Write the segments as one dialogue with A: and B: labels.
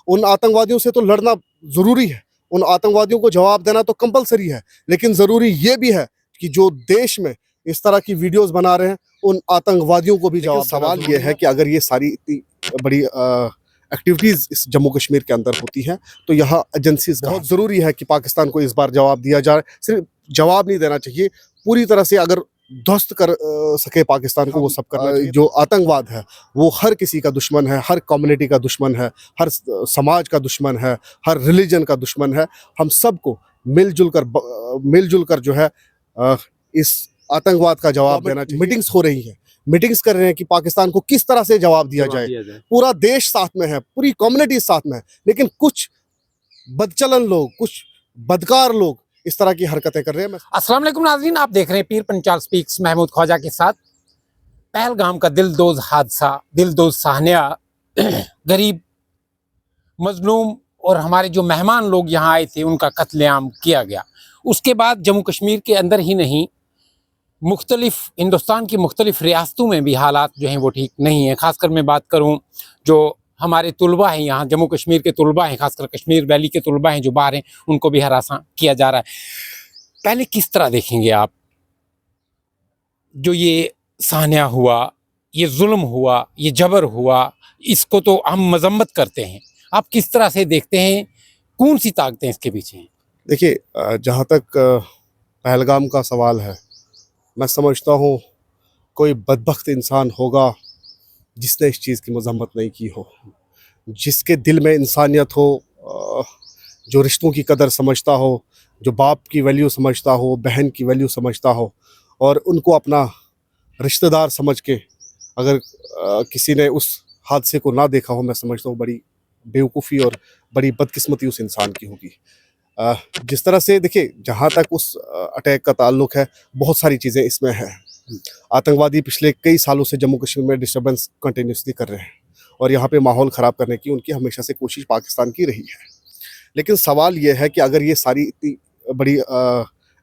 A: उन आतंकवादियों से तो लड़ना ज़रूरी है, उन आतंकवादियों को जवाब देना तो कंपलसरी है, लेकिन ज़रूरी ये भी है कि जो देश में इस तरह की वीडियोस बना रहे हैं उन आतंकवादियों को भी जवाब। सवाल ये है कि अगर ये सारी इतनी बड़ी एक्टिविटीज़ इस जम्मू कश्मीर के अंदर होती हैं तो यहाँ एजेंसीज बहुत ज़रूरी है कि पाकिस्तान को इस बार जवाब दिया जाए। सिर्फ जवाब नहीं देना चाहिए, पूरी तरह से अगर ध्वस्त कर सके पाकिस्तान को वो सब करना चाहिए। जो आतंकवाद है वो हर किसी का दुश्मन है, हर कम्युनिटी का दुश्मन है, हर समाज का दुश्मन है, हर रिलीजन का दुश्मन है। हम सबको मिलजुल कर जो है इस आतंकवाद का जवाब देना चाहिए। मीटिंग्स हो रही हैं, मीटिंग्स कर रहे हैं कि पाकिस्तान को किस तरह से जवाब दिया जाए। पूरा देश साथ में है, पूरी कम्युनिटी साथ में है, लेकिन कुछ बदचलन लोग, कुछ बदकार लोग इस तरह की हरकतें कर रहे हैं।
B: अस्सलाम वालेकुम नाज़रीन, आप देख रहे हैं पीर पंचाल स्पीक्स महमूद ख्वाजा के साथ। पहलगाम का दिलदोज हादसा, दिलदोज साहनिया, गरीब मजलूम और हमारे जो मेहमान लोग यहाँ आए थे उनका कत्लेआम किया गया। उसके बाद जम्मू कश्मीर के अंदर ही नहीं, मुख्तलिफ हिंदुस्तान की मुख्तलिफ रियासतों में भी हालात जो हैं वो ठीक नहीं है। ख़ासकर मैं बात करूँ जो हमारे तुलबा हैं, यहाँ जम्मू कश्मीर के तुलबा हैं, खासकर कश्मीर वैली के तुलबा हैं जो बाहर हैं, उनको भी हरासा किया जा रहा है। पहले किस तरह देखेंगे आप जो ये सान्या हुआ, ये जुल्म हुआ, ये जबर हुआ, इसको तो हम मजम्मत करते हैं, आप किस तरह से देखते हैं, कौन सी ताकतें इसके पीछे हैं?
A: देखिए, जहाँ तक पहलगाम का सवाल है, मैं समझता हूँ कोई बदबख्त इंसान होगा जिसने इस चीज़ की मजम्मत नहीं की हो, जिसके दिल में इंसानियत हो, जो रिश्तों की कदर समझता हो, जो बाप की वैल्यू समझता हो, बहन की वैल्यू समझता हो, और उनको अपना रिश्तेदार समझ के अगर किसी ने उस हादसे को ना देखा हो, मैं समझता हूँ बड़ी बेवकूफ़ी और बड़ी बदकिस्मती उस इंसान की होगी। जिस तरह से देखिए, जहाँ तक उस अटैक का ताल्लुक है, बहुत सारी चीज़ें इसमें हैं। आतंकवादी पिछले कई सालों से जम्मू कश्मीर में डिस्टर्बेंस कंटिन्यूसली कर रहे हैं और यहाँ पे माहौल ख़राब करने की उनकी हमेशा से कोशिश पाकिस्तान की रही है। लेकिन सवाल ये है कि अगर ये सारी इतनी बड़ी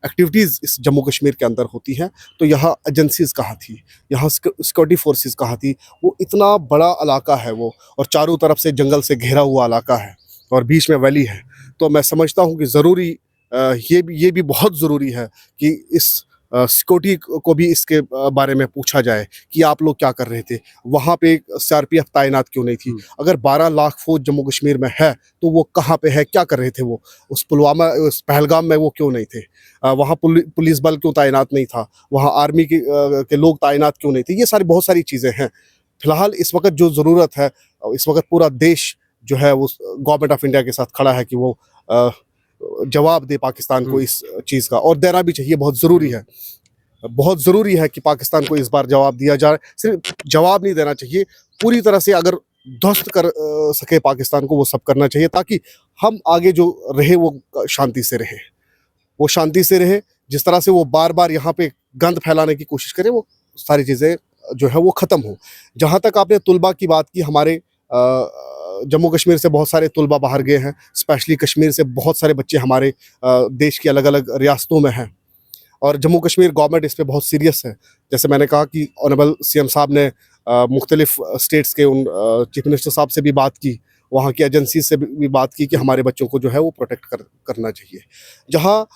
A: एक्टिविटीज़ इस जम्मू कश्मीर के अंदर होती हैं तो यहाँ एजेंसीज़ कहाँ थी, यहाँ सिक्योरिटी फोर्सेस कहाँ थी? वो इतना बड़ा इलाका है वो, और चारों तरफ से जंगल से घिरा हुआ इलाका है और बीच में वैली है। तो मैं समझता हूँ कि ज़रूरी ये भी बहुत ज़रूरी है कि इस सिक्योरिटी को भी इसके बारे में पूछा जाए कि आप लोग क्या कर रहे थे वहाँ पे, सीआरपीएफ तैनात क्यों नहीं थी? अगर 12 लाख फौज जम्मू कश्मीर में है तो वो कहाँ पे है, क्या कर रहे थे वो? उस पुलवामा, उस पहलगाम में वो क्यों नहीं थे? वहाँ पुलिस बल क्यों तैनात नहीं था? वहाँ आर्मी के लोग तैनात क्यों नहीं थे? ये सारी बहुत सारी चीज़ें हैं। फिलहाल इस वक्त जो ज़रूरत है, इस वक्त पूरा देश जो है वो गवर्नमेंट ऑफ इंडिया के साथ खड़ा है कि वो जवाब दे पाकिस्तान को इस चीज़ का, और देना भी चाहिए। बहुत ज़रूरी है, बहुत ज़रूरी है कि पाकिस्तान को इस बार जवाब दिया जाए। सिर्फ जवाब नहीं देना चाहिए, पूरी तरह से अगर ध्वस्त कर सके पाकिस्तान को वो सब करना चाहिए, ताकि हम आगे जो रहे वो शांति से रहे, वो शांति से रहे। जिस तरह से वो बार बार यहाँ पे गंद फैलाने की कोशिश करे, वो सारी चीज़ें जो है वो ख़त्म हो। जहाँ तक आपने तुलबा की बात की, हमारे जम्मू कश्मीर से बहुत सारे तुलबा बाहर गए हैं, स्पेशली कश्मीर से बहुत सारे बच्चे हमारे देश की अलग अलग रियासतों में हैं, और जम्मू कश्मीर गवर्नमेंट इस पे बहुत सीरियस है। जैसे मैंने कहा कि ऑनरेबल सीएम साहब ने मुख्तलिफ स्टेट्स के उन चीफ मिनिस्टर साहब से भी बात की, वहाँ की एजेंसी से भी बात की कि हमारे बच्चों को जो है वो प्रोटेक्ट करना चाहिए। जहाँ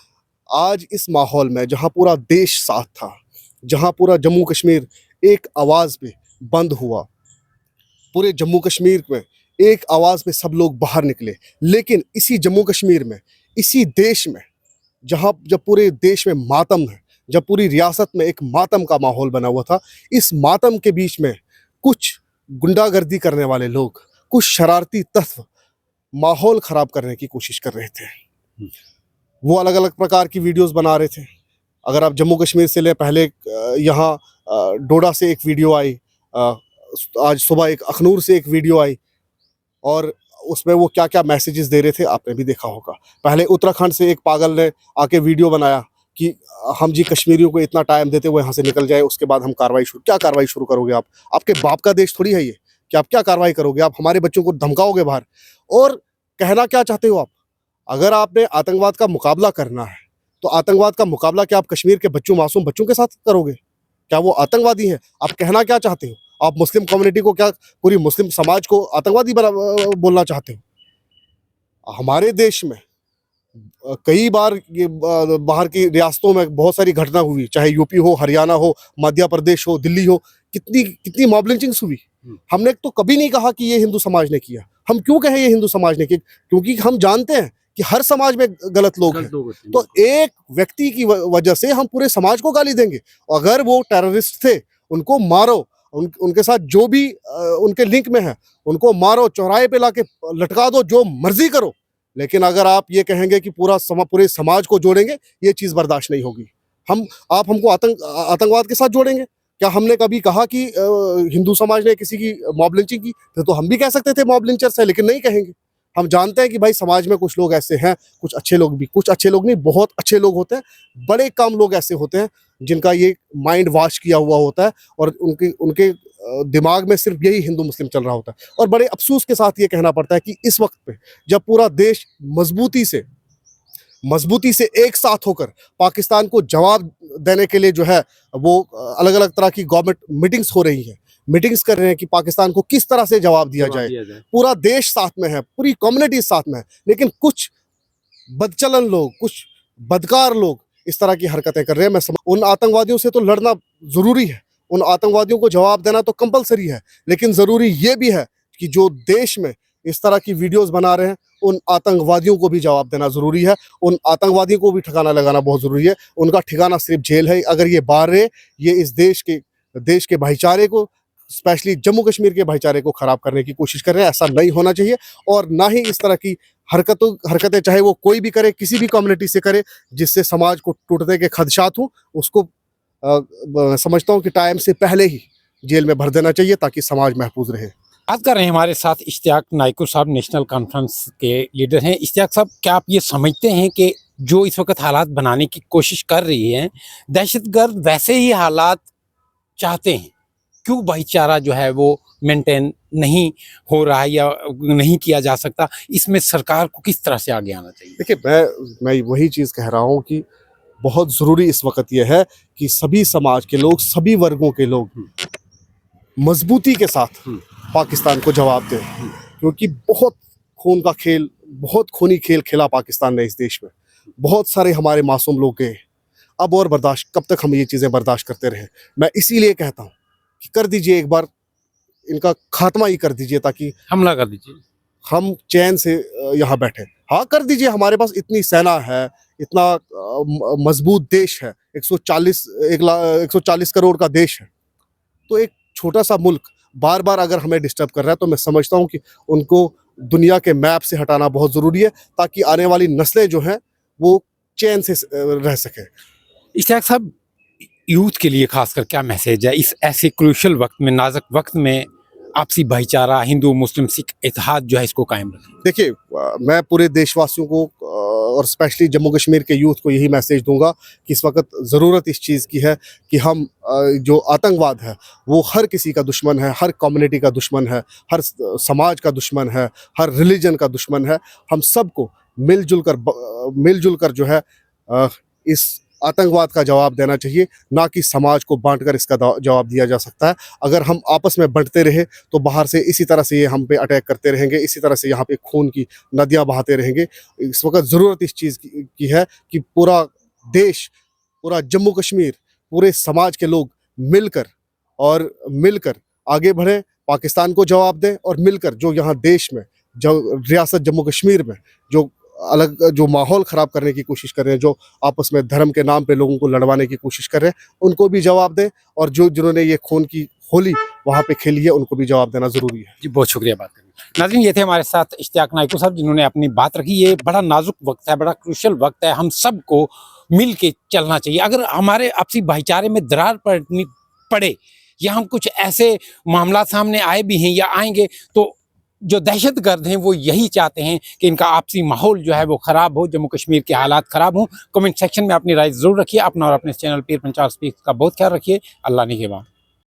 A: आज इस माहौल में, जहाँ पूरा देश साथ था, जहाँ पूरा जम्मू कश्मीर एक आवाज़ पे बंद हुआ, पूरे जम्मू कश्मीर में एक आवाज़ में सब लोग बाहर निकले, लेकिन इसी जम्मू कश्मीर में, इसी देश में, जब पूरे देश में मातम है, जब पूरी रियासत में एक मातम का माहौल बना हुआ था, इस मातम के बीच में कुछ गुंडागर्दी करने वाले लोग, कुछ शरारती तत्व माहौल ख़राब करने की कोशिश कर रहे थे। वो अलग अलग प्रकार की वीडियोस बना रहे थे। अगर आप जम्मू कश्मीर से ले, पहले यहाँ डोडा से एक वीडियो आई, आज सुबह एक अखनूर से एक वीडियो आई, और उसमें वो क्या क्या मैसेजेस दे रहे थे आपने भी देखा होगा। पहले उत्तराखंड से एक पागल ने आके वीडियो बनाया कि हम जी कश्मीरियों को इतना टाइम देते वो यहाँ से निकल जाए, उसके बाद हम क्या कार्रवाई शुरू करोगे आप? आपके बाप का देश थोड़ी है ये कि आप क्या कार्रवाई करोगे? आप हमारे बच्चों को धमकाओगे बाहर? और कहना क्या चाहते हो आप? अगर आपने आतंकवाद का मुकाबला करना है तो आतंकवाद का मुकाबला क्या आप कश्मीर के बच्चों, मासूम बच्चों के साथ करोगे? क्या वो आतंकवादी हैं? आप कहना क्या चाहते हो? आप मुस्लिम कम्युनिटी को, क्या पूरी मुस्लिम समाज को आतंकवादी बोलना चाहते हो? हमारे देश में कई बार ये बाहर की रियासतों में बहुत सारी घटना हुई, चाहे यूपी हो, हरियाणा हो, मध्य प्रदेश हो, दिल्ली हो, कितनी कितनी मॉब लिंचिंग्स हुई। हमने तो कभी नहीं कहा कि ये हिंदू समाज ने किया। हम क्यों कहें ये हिंदू समाज ने किया? क्योंकि हम जानते हैं कि हर समाज में गलत लोग हैं। तो एक व्यक्ति की वजह से हम पूरे समाज को गाली देंगे? अगर वो टेररिस्ट थे, उनको मारो, उनके साथ जो भी उनके लिंक में है उनको मारो, चौराहे पे लाके लटका दो, जो मर्जी करो। लेकिन अगर आप ये कहेंगे कि पूरे समाज को जोड़ेंगे, ये चीज़ बर्दाश्त नहीं होगी। आप हमको आतंकवाद के साथ जोड़ेंगे? क्या हमने कभी कहा कि हिंदू समाज ने किसी की मॉब लिंचिंग की? तो हम भी कह सकते थे मॉब लिंचर्स है, लेकिन नहीं कहेंगे। हम जानते हैं कि भाई समाज में कुछ लोग ऐसे हैं, कुछ अच्छे लोग भी, कुछ अच्छे लोग नहीं, बहुत अच्छे लोग होते हैं, बड़े कम लोग ऐसे होते हैं जिनका ये माइंड वॉश किया हुआ होता है और उनके दिमाग में सिर्फ यही हिंदू मुस्लिम चल रहा होता है। और बड़े अफसोस के साथ ये कहना पड़ता है कि इस वक्त पे जब पूरा देश मजबूती से एक साथ होकर पाकिस्तान को जवाब देने के लिए जो है वो अलग अलग तरह की गवर्नमेंट मीटिंग्स हो रही हैं, मीटिंग्स कर रहे हैं कि पाकिस्तान को किस तरह से जवाब दिया जाए। पूरा देश साथ में है, पूरी कम्युनिटी साथ में है, लेकिन कुछ बदचलन लोग, कुछ बदकार लोग इस तरह की हरकतें कर रहे हैं। उन आतंकवादियों से तो लड़ना ज़रूरी है, उन आतंकवादियों को जवाब देना तो कंपलसरी है, लेकिन ज़रूरी ये भी है कि जो देश में इस तरह की वीडियोस बना रहे हैं उन आतंकवादियों को भी जवाब देना ज़रूरी है। उन आतंकवादियों को भी ठिकाना लगाना बहुत ज़रूरी है। उनका ठिकाना सिर्फ जेल है। अगर ये बाहर रहे, ये इस देश के भाईचारे को, स्पेशली जम्मू कश्मीर के भाईचारे को ख़राब करने की कोशिश कर रहे हैं। ऐसा नहीं होना चाहिए और ना ही इस तरह की हरकतें चाहे वो कोई भी करे, किसी भी कम्युनिटी से करे, जिससे समाज को टूटने के खदशात हों, उसको समझता हूँ कि टाइम से पहले ही जेल में भर देना चाहिए ताकि समाज महफूज रहे।
B: बात कर रहे हैं हमारे साथ इश्तियाक नाइकू साहब, नेशनल कॉन्फ्रेंस के लीडर हैं। इश्तियाक साहब, क्या आप ये समझते हैं कि जो इस वक्त हालात बनाने की कोशिश कर रही हैं, दहशतगर्द वैसे ही हालात चाहते हैं? क्यों भाईचारा जो है वो मेंटेन नहीं हो रहा है या नहीं किया जा सकता? इसमें सरकार को किस तरह से आगे आना चाहिए?
A: देखिए, मैं वही चीज़ कह रहा हूँ कि बहुत ज़रूरी इस वक्त यह है कि सभी समाज के लोग, सभी वर्गों के लोग मजबूती के साथ पाकिस्तान को जवाब दें, क्योंकि बहुत खूनी खेल खेला पाकिस्तान ने इस देश में। बहुत सारे हमारे मासूम लोग गए। अब और कब तक हम ये चीज़ें बर्दाश्त करते रहे? मैं इसीलिए कहता हूँ कि कर दीजिए, एक बार इनका खात्मा ही कर दीजिए ताकि
B: हमला कर दीजिए,
A: हम चैन से यहाँ बैठे। हाँ, कर दीजिए। हमारे पास इतनी सेना है, इतना मजबूत देश है, 140 करोड़ का देश है। तो एक छोटा सा मुल्क बार बार अगर हमें डिस्टर्ब कर रहा है, तो मैं समझता हूँ कि उनको दुनिया के मैप से हटाना बहुत ज़रूरी है ताकि आने वाली नस्लें जो हैं वो चैन से रह सकें।
B: इश्तियाक साहब, यूथ के लिए खासकर क्या मैसेज है इस ऐसे क्रूशल वक्त में, नाजुक वक्त में? आपसी भाईचारा, हिंदू मुस्लिम सिख इत्तेहाद जो है, इसको कायम रखें।
A: देखिए, मैं पूरे देशवासियों को और स्पेशली जम्मू कश्मीर के यूथ को यही मैसेज दूंगा कि इस वक्त ज़रूरत इस चीज़ की है कि हम जो आतंकवाद है वो हर किसी का दुश्मन है, हर कम्युनिटी का दुश्मन है, हर समाज का दुश्मन है, हर रिलीजन का दुश्मन है। हम सबको मिलजुल कर जो है इस आतंकवाद का जवाब देना चाहिए, ना कि समाज को बांटकर इसका जवाब दिया जा सकता है। अगर हम आपस में बंटते रहे तो बाहर से इसी तरह से ये हम पे अटैक करते रहेंगे, इसी तरह से यहाँ पे खून की नदियाँ बहाते रहेंगे। इस वक्त ज़रूरत इस चीज़ की है कि पूरा देश, पूरा जम्मू कश्मीर, पूरे समाज के लोग मिलकर आगे बढ़ें, पाकिस्तान को जवाब दें और मिलकर जो यहाँ देश में, जो रियासत जम्मू कश्मीर में जो माहौल ख़राब करने की कोशिश कर रहे हैं, जो आपस में धर्म के नाम पे लोगों को लड़वाने की कोशिश कर रहे हैं, उनको भी जवाब दें। और जिन्होंने ये खून की होली वहाँ पे खेली है, उनको भी जवाब देना ज़रूरी है।
B: जी, बहुत शुक्रिया बात करने का। नाज़रीन, ये थे हमारे साथ इश्तियाक नाइकू साहब, जिन्होंने अपनी बात रखी। ये बड़ा नाजुक वक्त है, बड़ा क्रूशल वक्त है, हम सबको मिल के चलना चाहिए। अगर हमारे आपसी भाईचारे में दरार पड़े या हम कुछ ऐसे मामला सामने आए भी हैं या आएंगे, तो जो दहशतगर्द हैं वो यही चाहते हैं कि इनका आपसी माहौल जो है वो ख़राब हो, जम्मू कश्मीर के हालात ख़राब हों। कमेंट सेक्शन में अपनी राय ज़रूर रखिए। अपना और अपने चैनल पीर पंचाल स्पीक्स का बहुत ख्याल रखिए। अल्लाह निगहबान।